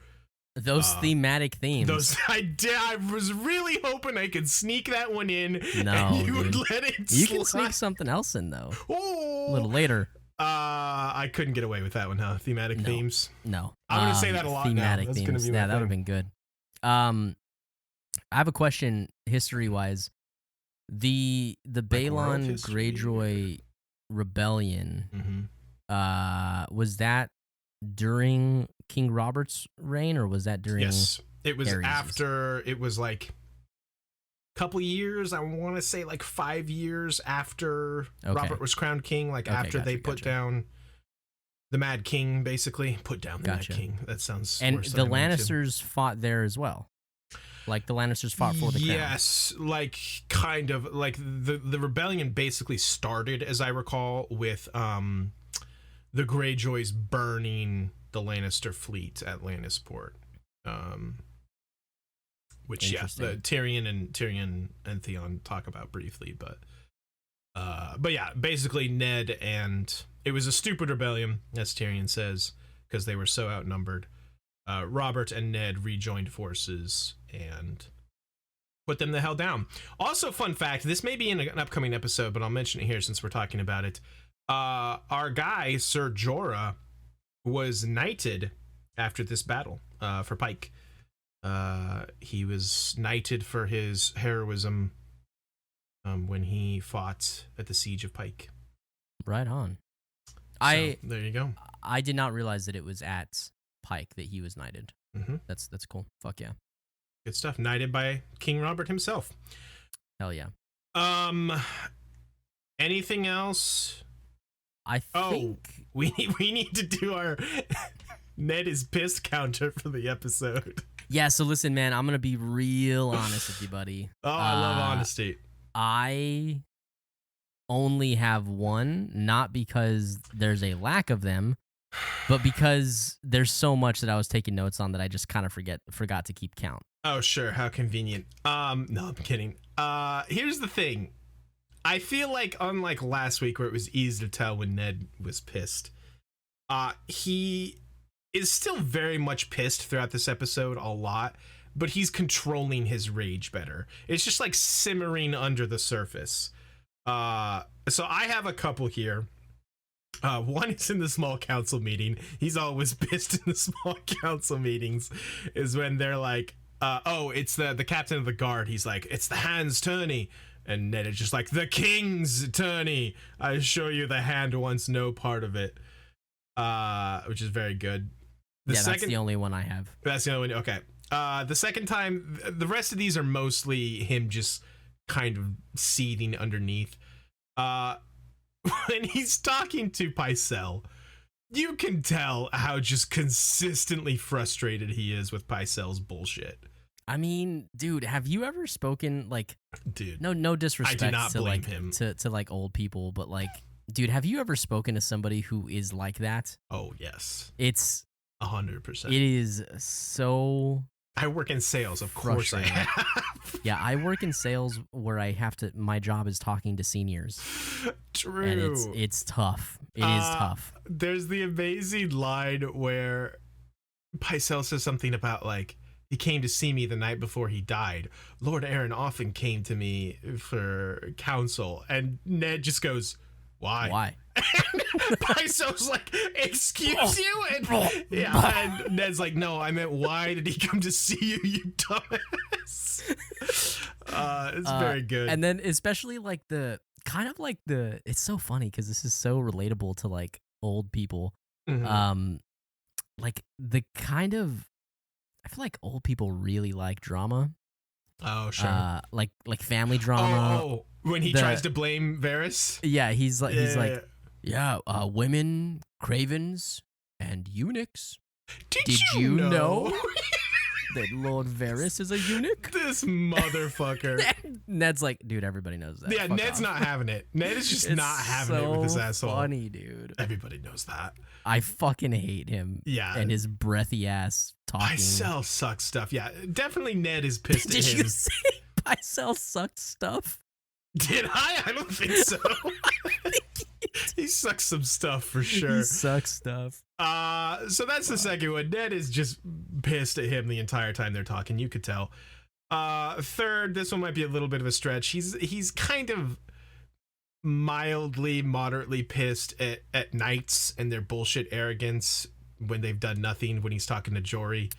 Those thematic themes. I was really hoping I could sneak that one in. No, and you dude. would let it You slide. can sneak something else in though. Oh, A little later. I couldn't get away with that one, huh? Thematic themes. No. I'm gonna say that a lot thematic now. That's themes. gonna be my Yeah, that would have thing. been good. I have a question history-wise. The Bailon history. Greyjoy rebellion, Mm-hmm. was that during King Robert's reign, or was that during? Yes, it was Ares'? after. It was like a couple years. I want to say like 5 years after Robert was crowned king. Like after they put down the Mad King, basically put down the Mad King. That sounds. And worse the than I meant to. Lannisters fought there as well. Like the Lannisters fought for the crown. Yes, like kind of like the rebellion basically started, as I recall, with the Greyjoys burning the Lannister fleet at Lannisport. Which the Tyrion and Theon talk about briefly, but yeah, basically Ned and it was a stupid rebellion, as Tyrion says, because they were so outnumbered. Robert and Ned rejoined forces and put them the hell down. Also, fun fact, this may be in an upcoming episode, but I'll mention it here since we're talking about it. Our guy, Ser Jorah, was knighted after this battle for Pike. He was knighted for his heroism when he fought at the Siege of Pike. Right on. So, there you go. I did not realize that it was at Pike that he was knighted. Mm-hmm. That's cool. Fuck yeah. Good stuff. Knighted by King Robert himself. Hell yeah. Anything else? I think we need to do our Ned is pissed counter for the episode. Yeah, so listen, man, I'm gonna be real honest with you, buddy. Oh, I love honesty. I only have one, not because there's a lack of them, but because there's so much that I was taking notes on that I just kind of forgot to keep count. Oh, sure. How convenient. No, I'm kidding. Here's the thing. I feel like unlike last week where it was easy to tell when Ned was pissed, he is still very much pissed throughout this episode a lot, but he's controlling his rage better. It's just like simmering under the surface. So I have a couple here. One is in the small council meeting. He's always pissed in the small council meetings, is when they're like, it's the captain of the guard. He's like, it's the hand's tourney. And Ned is just like, the king's tourney. I assure you the hand wants no part of it. Which is very good. That's the only one I have. That's the only one. Okay. The second time, the rest of these are mostly him just kind of seething underneath. When he's talking to Pycelle, you can tell how just consistently frustrated he is with Pycelle's bullshit. I mean, dude, have you ever spoken dude? No disrespect I do not to blame him. to like old people, but like, dude, have you ever spoken to somebody who is like that? Oh yes, it's 100%. It is so. I work in sales, of course I have. Yeah, I work in sales where my job is talking to seniors. True. And it's tough. It is tough. There's the amazing line where Pycelle says something about like, he came to see me the night before he died. Lord Aaron often came to me for counsel. And Ned just goes, why? Why? Pycelle's like, excuse you? And Ned's like, no, I meant, why did he come to see you, you dumbass? It's very good. And then especially like it's so funny because this is so relatable to like old people. Mhm. Like the kind of, I feel like old people really like drama. Oh, sure. Like family drama. When he tries to blame Varys. Yeah, he's Yeah. like, women, cravens, and eunuchs. Did you know? That Lord Varys is a eunuch? This motherfucker. Ned's like, dude, everybody knows that. Yeah, Fuck Ned's off. not having it. Ned is just It's not having it with his so asshole. funny, dude. Everybody knows that. I fucking hate him. Yeah. And his breathy ass talking. Pycelle sucks stuff. Yeah, definitely Ned is pissed at Did him. you say Pycelle sucked stuff? Did I? I don't think so. He sucks some stuff for sure. He sucks stuff. So that's the second one. Ned is just pissed at him the entire time they're talking. You could tell. Third, this one might be a little bit of a stretch. He's kind of mildly, moderately pissed at knights and their bullshit arrogance when they've done nothing. When he's talking to Jory,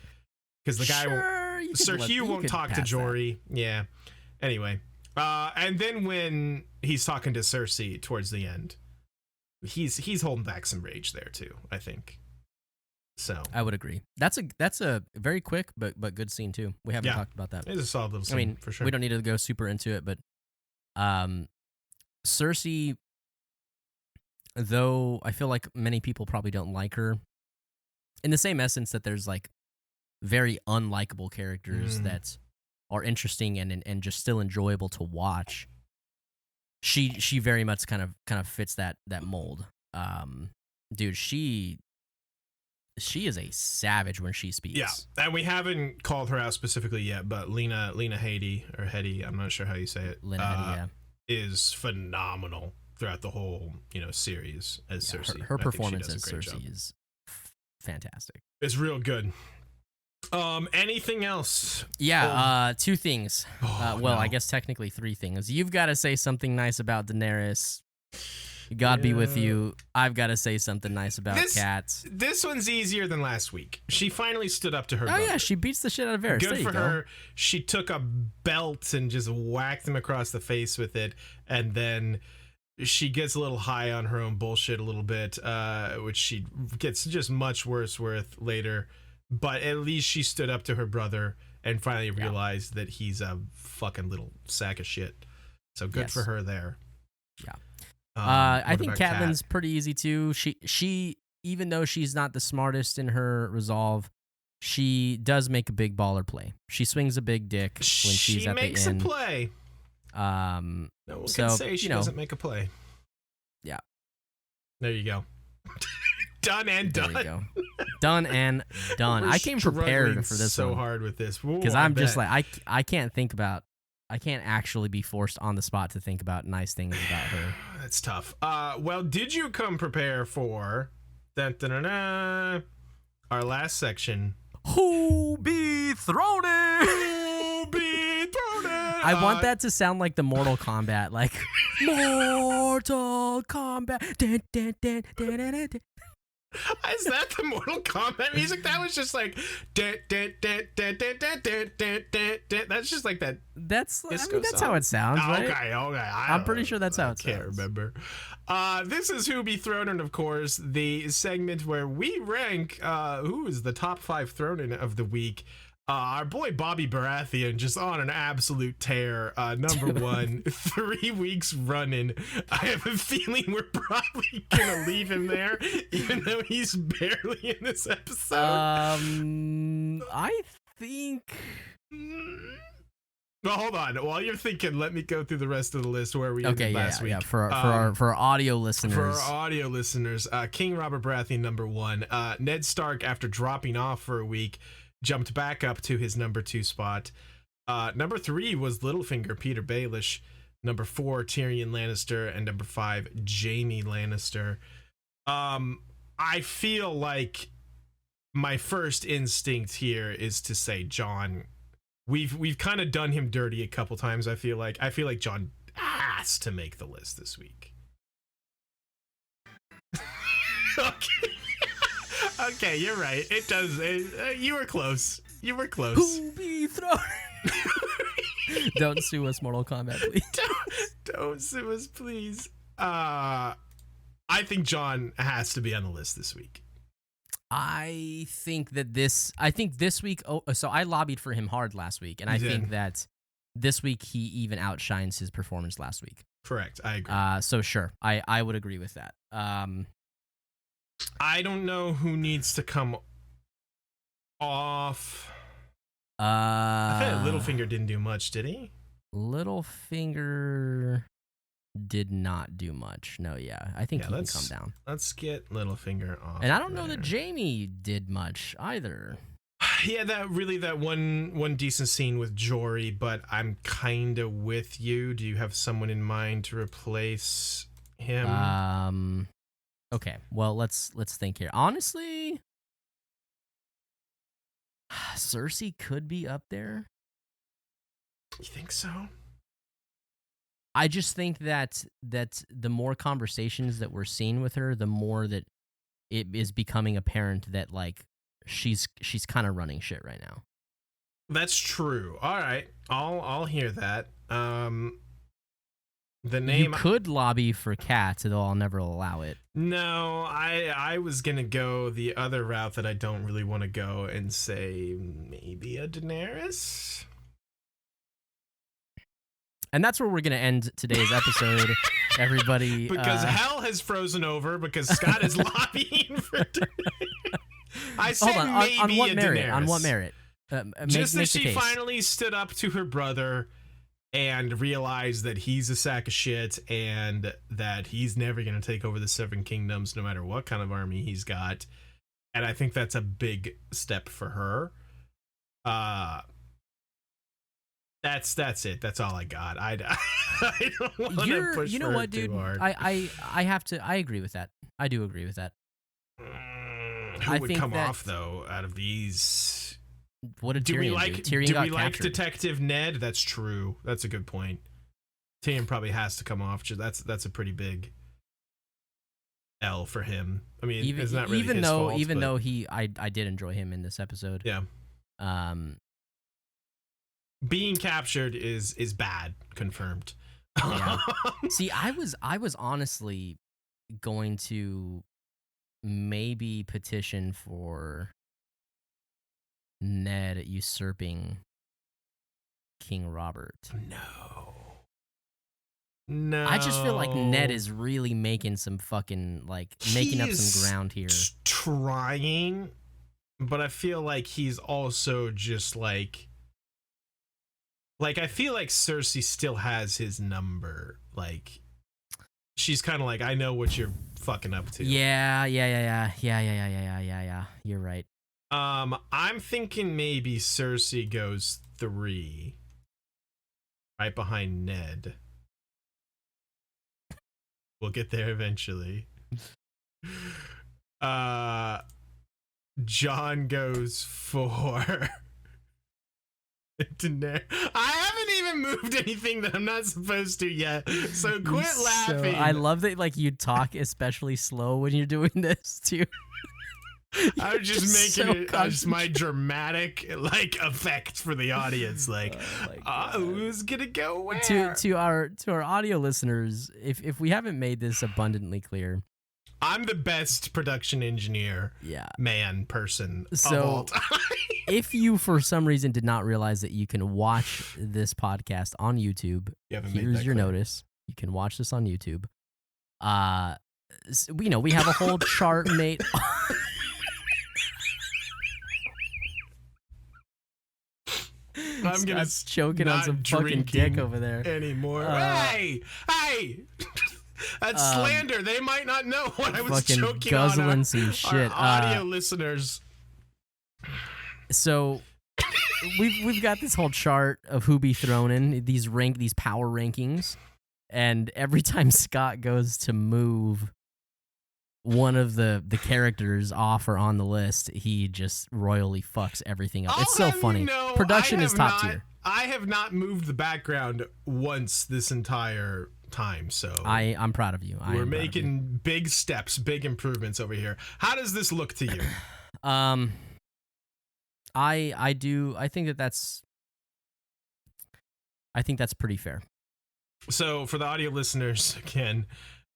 because the guy Sir Hugh won't talk to Jory. Yeah. Anyway, and then when he's talking to Cersei towards the end, he's holding back some rage there too, I think. So I would agree. That's a very quick but good scene too. We haven't talked about that. It's a solid little scene, for sure. We don't need to go super into it, but Cersei, though I feel like many people probably don't like her, in the same essence that there's like very unlikable characters that are interesting and just still enjoyable to watch. She very much kind of fits that mold. Dude, she is a savage when she speaks. Yeah, and we haven't called her out specifically yet, but Lena Headey, I'm not sure how you say it. Lena Headey, yeah, is phenomenal throughout the whole series as Cersei. Her performance as Cersei is fantastic. It's real good. Anything else? Yeah, two things. No. I guess technically three things. You've got to say something nice about Daenerys. God be with you. I've got to say something nice about Kat. This one's easier than last week. She finally stood up to her brother. Yeah, she beats the shit out of Varys. Good there for you go. her. She took a belt and just whacked him across the face with it, and then she gets a little high on her own bullshit a little bit, which she gets just much worse with later. But at least she stood up to her brother and finally realized that he's a fucking little sack of shit. So good for her there. Yeah. I think Catelyn's pretty easy too. She even though she's not the smartest in her resolve, she does make a big baller play. She swings a big dick when she's at the end. She makes a play. No one can say she doesn't make a play. Yeah. There you go. Done and done. There you go. Done and done. I came prepared for this so one. hard with this because I'm just like I can't actually be forced on the spot to think about nice things about her. That's tough. Well, did you come prepare for our last section? Who be throning? Who be throning? I want that to sound like the Mortal Kombat, like Mortal Kombat. Dun, dun, dun, dun, dun, dun. Is that the Mortal Kombat music? That was just like that's just like that. That's how it sounds, right? Okay. I'm pretty sure that's how it sounds. I can't remember. This is Who Be Thronin', of course, the segment where we rank who is the top 5 Thronin' of the week. Our boy Bobby Baratheon just on an absolute tear. Number 1, 3 weeks running. I have a feeling we're probably gonna leave him there, even though he's barely in this episode. I think. Well, hold on. While you're thinking, let me go through the rest of the list where we ended last week. For our audio listeners. For our audio listeners, King Robert Baratheon, number 1. Ned Stark, after dropping off for a week, jumped back up to his number 2 spot. Number 3 was Littlefinger, Peter Baelish. Number 4, Tyrion Lannister. And number 5, Jaime Lannister. I feel like my first instinct here is to say Jon. We've kind of done him dirty a couple times. I feel like Jon has to make the list this week. Okay. Okay, you're right. It does. You were close. Who be thrown? Don't sue us, Mortal Kombat, please. Don't sue us, please. I I think John has to be on the list this week. I think this week. Oh, so I lobbied for him hard last week, and I think that this week he even outshines his performance last week. Correct. I agree. So sure, I would agree with that. I don't know who needs to come off. I thought Littlefinger didn't do much, did he? Littlefinger did not do much. No, yeah. I think he can come down. Let's get Littlefinger off. And I don't know that Jamie did much either. Yeah, that one decent scene with Jory, but I'm kind of with you. Do you have someone in mind to replace him? Okay. Well, let's think here. Honestly, Cersei could be up there. You think so? I just think that the more conversations that we're seeing with her, the more that it is becoming apparent that like she's kind of running shit right now. That's true. All right, I'll hear that. The name you could lobby for Kat, though I'll never allow it. No, I was gonna go the other route that I don't really want to go and say maybe a Daenerys. And that's where we're going to end today's episode, everybody. Because hell has frozen over because Scott is lobbying for I said hold on, maybe on what a merit? Daenerys. On what merit? Just that she finally stood up to her brother and realized that he's a sack of shit and that he's never going to take over the Seven Kingdoms no matter what kind of army he's got. And I think that's a big step for her. That's it. That's all I got. I don't want to push you know for what, it dude? too hard. I have to. I agree with that. I do agree with that. Who would come off though out of these? What did Tyrion do? Tyrion do got we like captured. Detective Ned? That's true. That's a good point. Tyrion probably has to come off. That's a pretty big L for him. I mean, it's not really his fault, even though I did enjoy him in this episode. Yeah. Being captured is bad. Confirmed. Yeah. See, I was honestly going to maybe petition for Ned usurping King Robert. No. I just feel like Ned is really making some fucking making up some ground here. Trying, but I feel like he's also just like I feel like Cersei still has his number. Like she's kind of like, I know what you're fucking up to. Yeah. You're right. I'm thinking maybe Cersei goes 3, right behind Ned. We'll get there eventually. John goes 4. I haven't even moved anything that I'm not supposed to yet, so quit laughing. I love that you talk especially slow when you're doing this too. I'm just making it just my dramatic effect for the audience. Who's gonna go where? To our audio listeners, if we haven't made this abundantly clear, I'm the best production engineer, person of all time. If you for some reason did not realize that you can watch this podcast on YouTube, here's your notice. You can watch this on YouTube. We have a whole chart made. I'm gonna choking on some fucking dick over there anymore. Hey! That's slander. They might not know what I was choking guzzling on. Some shit. Audio listeners. So we've got this whole chart of who be thrown in these power rankings, and every time Scott goes to move one of the characters off or on the list, he just royally fucks everything up. It's so funny. Production is top tier. I have not moved the background once this entire time, so I'm proud of you. We're making big steps, big improvements over here. How does this look to you? I think that's pretty fair. So for the audio listeners, again,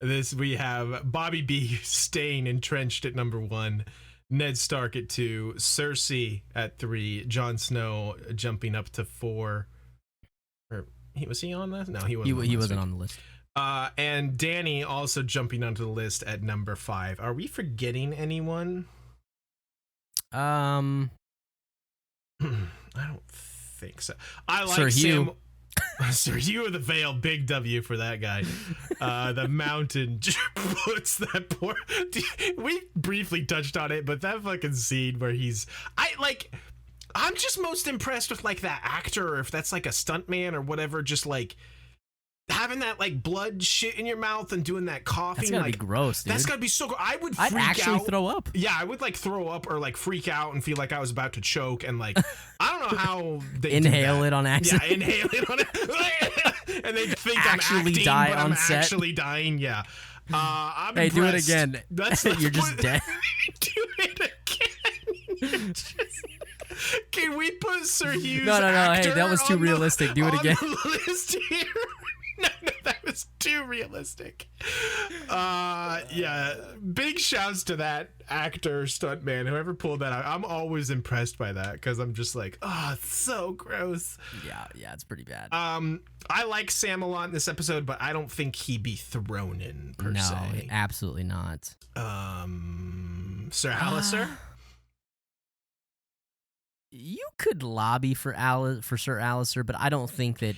This we have Bobby B staying entrenched at number 1, Ned Stark at 2, Cersei at 3, Jon Snow jumping up to 4. Or was he on that? No, he wasn't. He wasn't on the list. And Danny also jumping onto the list at number 5. Are we forgetting anyone? I don't think so. I like Sir Sam. Hugh. Sir Hugh of the Vale, big W for that guy. The mountain puts that poor. We briefly touched on it, but that fucking scene where I'm just most impressed with like that actor, or if that's like a stuntman or whatever, just like having that like blood shit in your mouth and doing that coughing. That's gotta like be gross, dude. That's gotta be so gross. I'd actually throw up. Yeah, I would like throw up or like freak out and feel like I was about to choke, and like I don't know how they inhale it on accident. Yeah, inhale it on it, and they think actually I'm acting, die but on I'm set. actually dying. Yeah. I'm Hey, do it impressed. again. You're just dead. Do it again. Can we put Sir Hughes? No. Actor Hey, that was too realistic. Do it again. On the list here? No, that was too realistic. Yeah, big shouts to that actor, stuntman, whoever pulled that out. I'm always impressed by that because I'm just like, oh, it's so gross. Yeah, it's pretty bad. I like Sam a lot in this episode, but I don't think he'd be thrown in per se. No, absolutely not. Sir Alistair? You could lobby for Sir Alistair, but I don't think that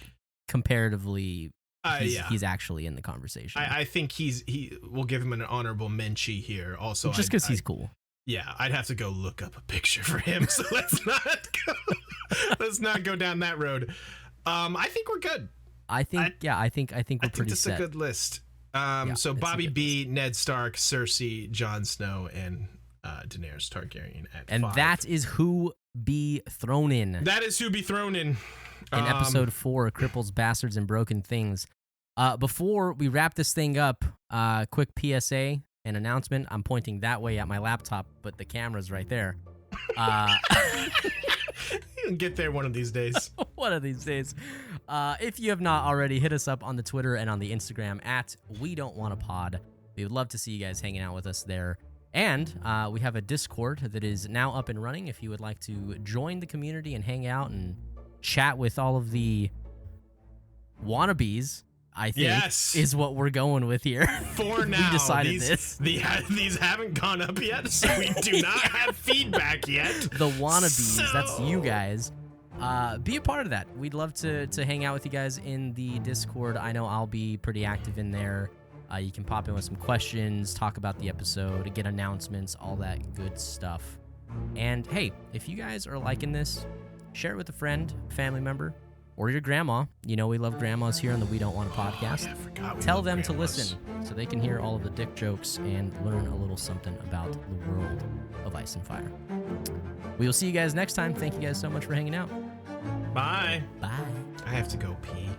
comparatively he's actually in the conversation. I think we'll give him an honorable mention here. Also, just because he's cool. Yeah, I'd have to go look up a picture for him. So let's not go down that road. I think we're good. I think we're pretty set. I think this is a good list. So Bobby B, list. Ned Stark, Cersei, Jon Snow, and Daenerys Targaryen at 5. And that is who be thrown in. That is who be thrown in. In episode 4, Cripples, Bastards, and Broken Things. Before we wrap this thing up, quick PSA and announcement. I'm pointing that way at my laptop, but the camera's right there. You'll get there one of these days. One of these days. If you have not already, hit us up on the Twitter and on the Instagram at We Don't Want a Pod. We would love to see you guys hanging out with us there. And we have a Discord that is now up and running. If you would like to join the community and hang out and chat with all of the wannabes, I think is what we're going with here. For now, we decided these haven't gone up yet, so we do not have feedback yet. The wannabes, that's you guys. Be a part of that. We'd love to hang out with you guys in the Discord. I know I'll be pretty active in there. You can pop in with some questions, talk about the episode, get announcements, all that good stuff. And hey, if you guys are liking this, share it with a friend, family member, or your grandma. You know we love grandmas here on the We Don't Want a Podcast. I forgot Tell them to listen so they can hear all of the dick jokes and learn a little something about the world of Ice and Fire. We will see you guys next time. Thank you guys so much for hanging out. Bye. Bye. I have to go pee.